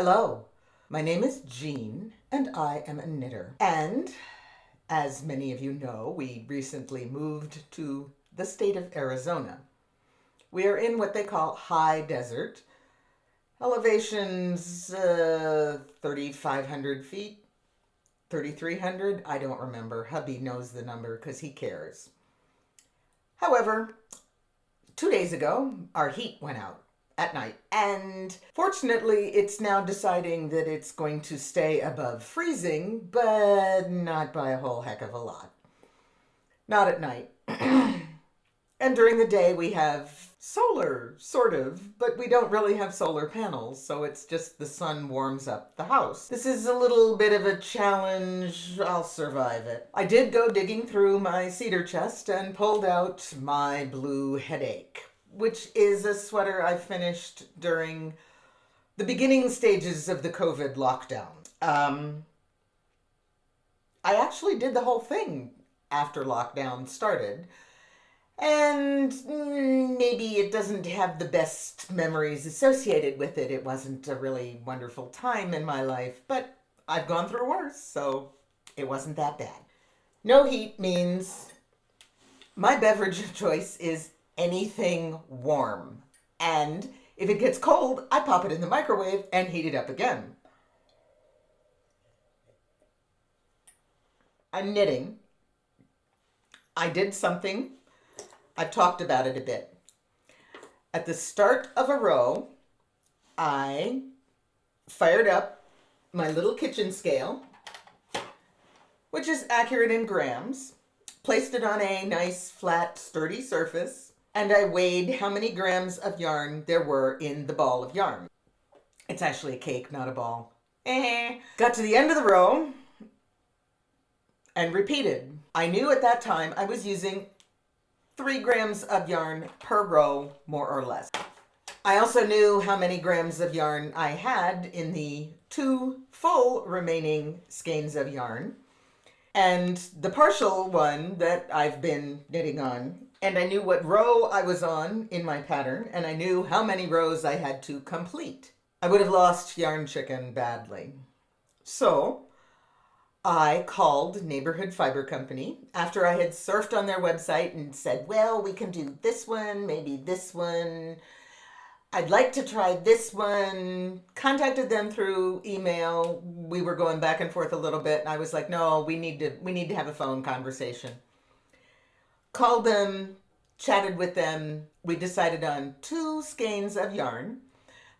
Hello, my name is Jean and I am a knitter. And as many of you know, we recently moved to the state of Arizona. We are in what they call high desert. Elevations 3,500 feet, 3,300. I don't remember. Hubby knows the number because he cares. However, 2 days ago, our heat went out at night. And fortunately, it's now deciding that it's going to stay above freezing, but not by a whole heck of a lot. Not at night. And during the day, we have solar, sort of, but we don't really have solar panels, so it's just the sun warms up the house. This is a little bit of a challenge. I'll survive it. I did go digging through my cedar chest and pulled out my blue headache, which is a sweater I finished during the beginning stages of the COVID lockdown. I actually did the whole thing after lockdown started. And maybe it doesn't have the best memories associated with it. It wasn't a really wonderful time in my life, but I've gone through worse, so it wasn't that bad. No heat means my beverage of choice is anything warm. And if it gets cold, I pop it in the microwave and heat it up again. I'm knitting. I did something. I've talked about it a bit. At the start of a row, I fired up my little kitchen scale, which is accurate in grams, placed it on a nice, flat, sturdy surface, and I weighed how many grams of yarn there were in the ball of yarn. It's actually a cake, not a ball. Got to the end of the row and repeated. I knew at that time I was using 3 grams of yarn per row, more or less. I also knew how many grams of yarn I had in the 2 full remaining skeins of yarn and the partial one that I've been knitting on. And I knew what row I was on in my pattern, and I knew how many rows I had to complete. I would have lost Yarn Chicken badly. So I called Neighborhood Fiber Company after I had surfed on their website and said, well, we can do this one, maybe this one. I'd like to try this one. Contacted them through email. We were going back and forth a little bit, and I was like, no, we need to have a phone conversation. Called them, chatted with them. We decided on 2 skeins of yarn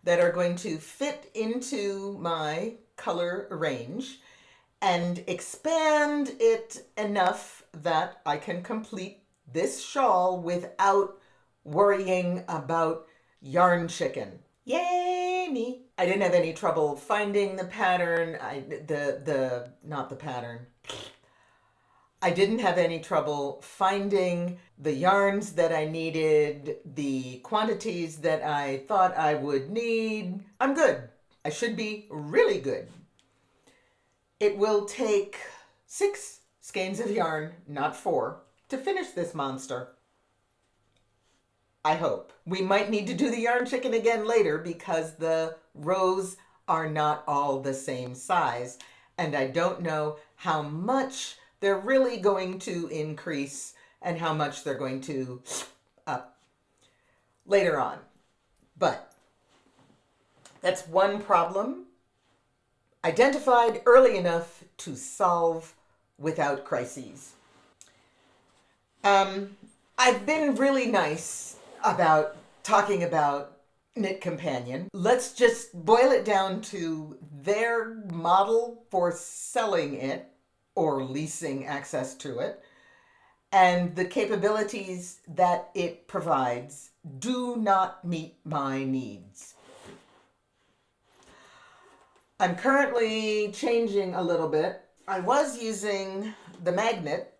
that are going to fit into my color range and expand it enough that I can complete this shawl without worrying about Yarn Chicken. Yay me! I didn't have any trouble finding the pattern. Not the pattern. I didn't have any trouble finding the yarns that I needed, the quantities that I thought I would need. I'm good. I should be really good. It will take 6 skeins of yarn, not 4, to finish this monster. I hope. We might need to do the Yarn Chicken again later because the rows are not all the same size, and I don't know how much they're really going to increase and how much they're going to up later on. But that's one problem identified early enough to solve without crises. I've been really nice about talking about Nit Companion. Let's just boil it down to their model for selling it or leasing access to it, and the capabilities that it provides do not meet my needs. I'm currently changing a little bit. I was using the magnet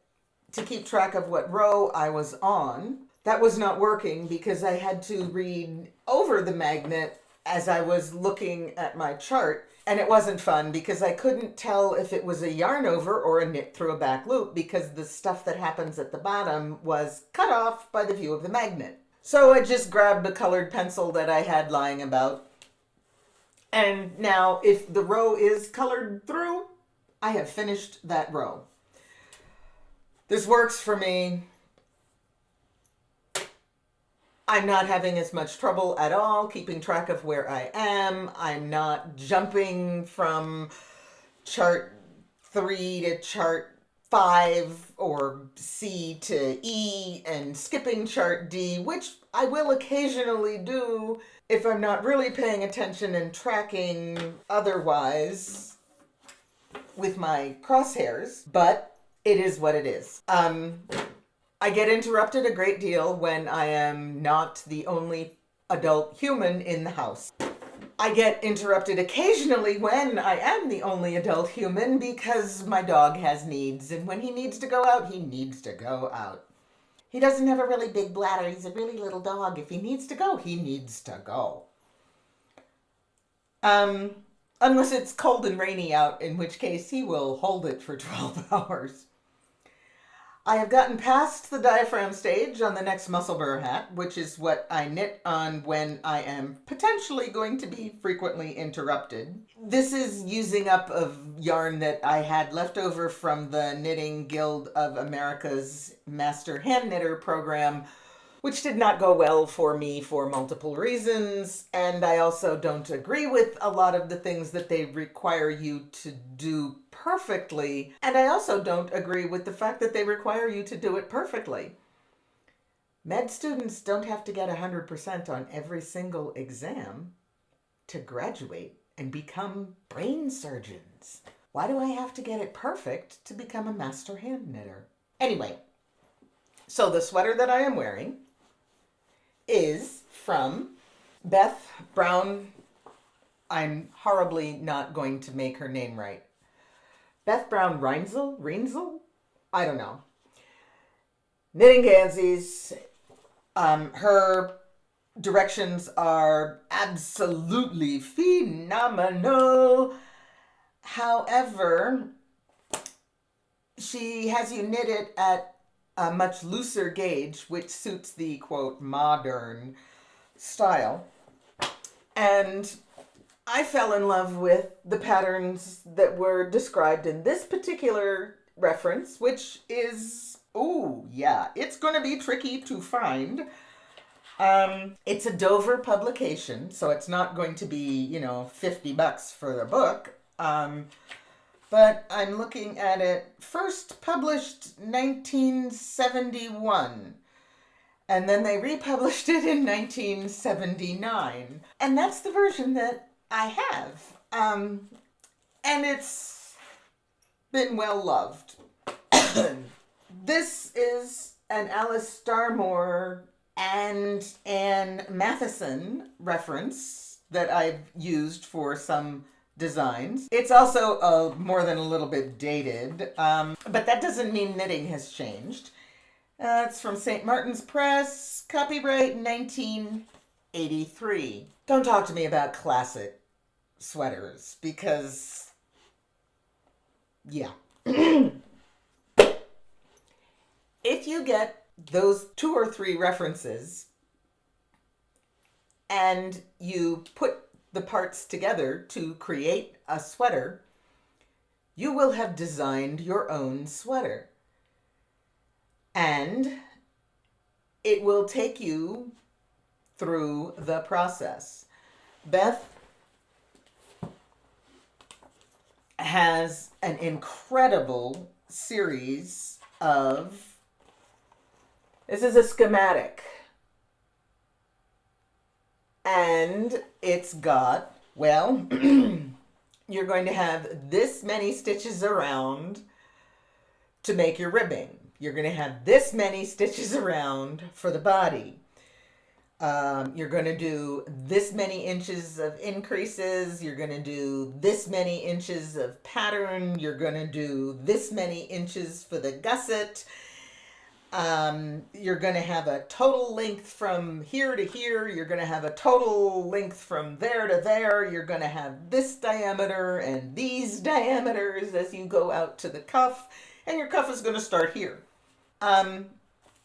to keep track of what row I was on. That was not working because I had to read over the magnet as I was looking at my chart, and it wasn't fun because I couldn't tell if it was a yarn over or a knit through a back loop because the stuff that happens at the bottom was cut off by the view of the magnet. So I just grabbed a colored pencil that I had lying about And now if the row is colored through, I have finished that row. This works for me. I'm not having as much trouble at all keeping track of where I am. I'm not jumping from chart 3 to chart 5 or C to E and skipping chart D, which I will occasionally do if I'm not really paying attention and tracking otherwise with my crosshairs, but it is what it is. I get interrupted a great deal when I am not the only adult human in the house. I get interrupted occasionally when I am the only adult human because my dog has needs, and when he needs to go out, he needs to go out. He doesn't have a really big bladder. He's a really little dog. If he needs to go, he needs to go. Unless it's cold and rainy out, in which case he will hold it for 12 hours. I have gotten past the diaphragm stage on the next muscle burr hat, which is what I knit on when I am potentially going to be frequently interrupted. This is using up of yarn that I had left over from the Knitting Guild of America's Master Hand Knitter program, which did not go well for me for multiple reasons, and I also don't agree with a lot of the things that they require you to do perfectly, and I also don't agree with the fact that they require you to do it perfectly. Med students don't have to get 100% on every single exam to graduate and become brain surgeons. Why do I have to get it perfect to become a master hand knitter? Anyway, so the sweater that I am wearing is from Beth Brown. I'm horribly not going to make her name right. Beth Brown Reinzel? I don't know. Knitting Gansies. Her directions are absolutely phenomenal. However, she has you knit it at a much looser gauge, which suits the, quote, modern style. And I fell in love with the patterns that were described in this particular reference, which is, ooh, yeah, it's going to be tricky to find. It's a Dover publication, so it's not going to be, $50 for the book. But I'm looking at it, first published 1971, and then they republished it in 1979. And that's the version that I have. And it's been well loved. This is an Alice Starmore and Anne Matheson reference that I've used for some designs. It's also more than a little bit dated, but that doesn't mean knitting has changed. It's from St. Martin's Press, copyright 1983. Don't talk to me about classic sweaters because, yeah. If you get those 2 or 3 references and you put the parts together to create a sweater, you will have designed your own sweater. And it will take you through the process. Beth has an incredible series of, this is a schematic. And it's got, well, you're going to have this many stitches around to make your ribbing. You're going to have this many stitches around for the body. You're going to do this many inches of increases. You're going to do this many inches of pattern. You're going to do this many inches for the gusset. You're going to have a total length from here to here. You're going to have a total length from there to there. You're going to have this diameter and these diameters as you go out to the cuff. And your cuff is going to start here.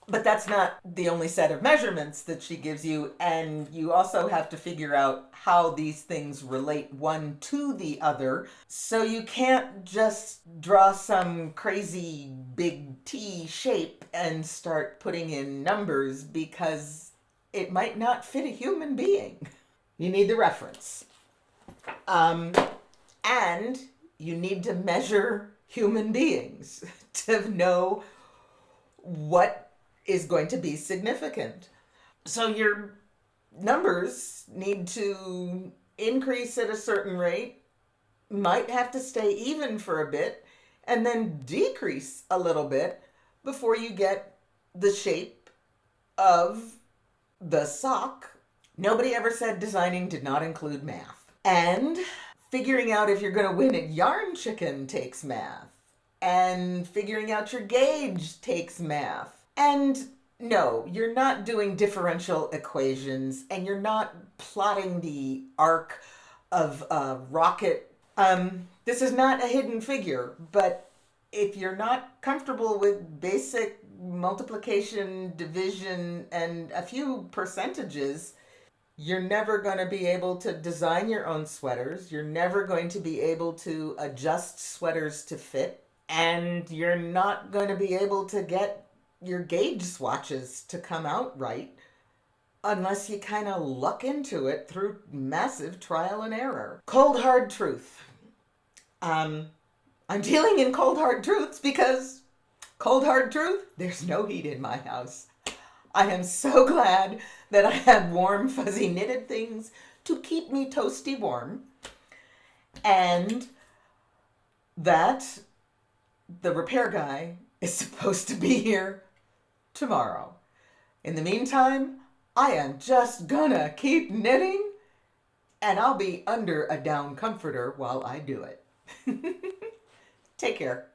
But that's not the only set of measurements that she gives you, and you also have to figure out how these things relate one to the other. So you can't just draw some crazy big T shape and start putting in numbers because it might not fit a human being. You need the reference. And you need to measure human beings to know what is going to be significant. So your numbers need to increase at a certain rate, might have to stay even for a bit, and then decrease a little bit before you get the shape of the sock. Nobody ever said designing did not include math. And figuring out if you're going to win at Yarn Chicken takes math. And figuring out your gauge takes math. And no, you're not doing differential equations, and you're not plotting the arc of a rocket. This is not a hidden figure, but if you're not comfortable with basic multiplication, division, and a few percentages, you're never going to be able to design your own sweaters. You're never going to be able to adjust sweaters to fit. And you're not going to be able to get your gauge swatches to come out right unless you kind of luck into it through massive trial and error. Cold hard truth. I'm dealing in cold hard truths because cold hard truth, there's no heat in my house. I am so glad that I have warm fuzzy knitted things to keep me toasty warm, and that the repair guy is supposed to be here tomorrow. In the meantime, I am just gonna keep knitting, and I'll be under a down comforter while I do it. Take care.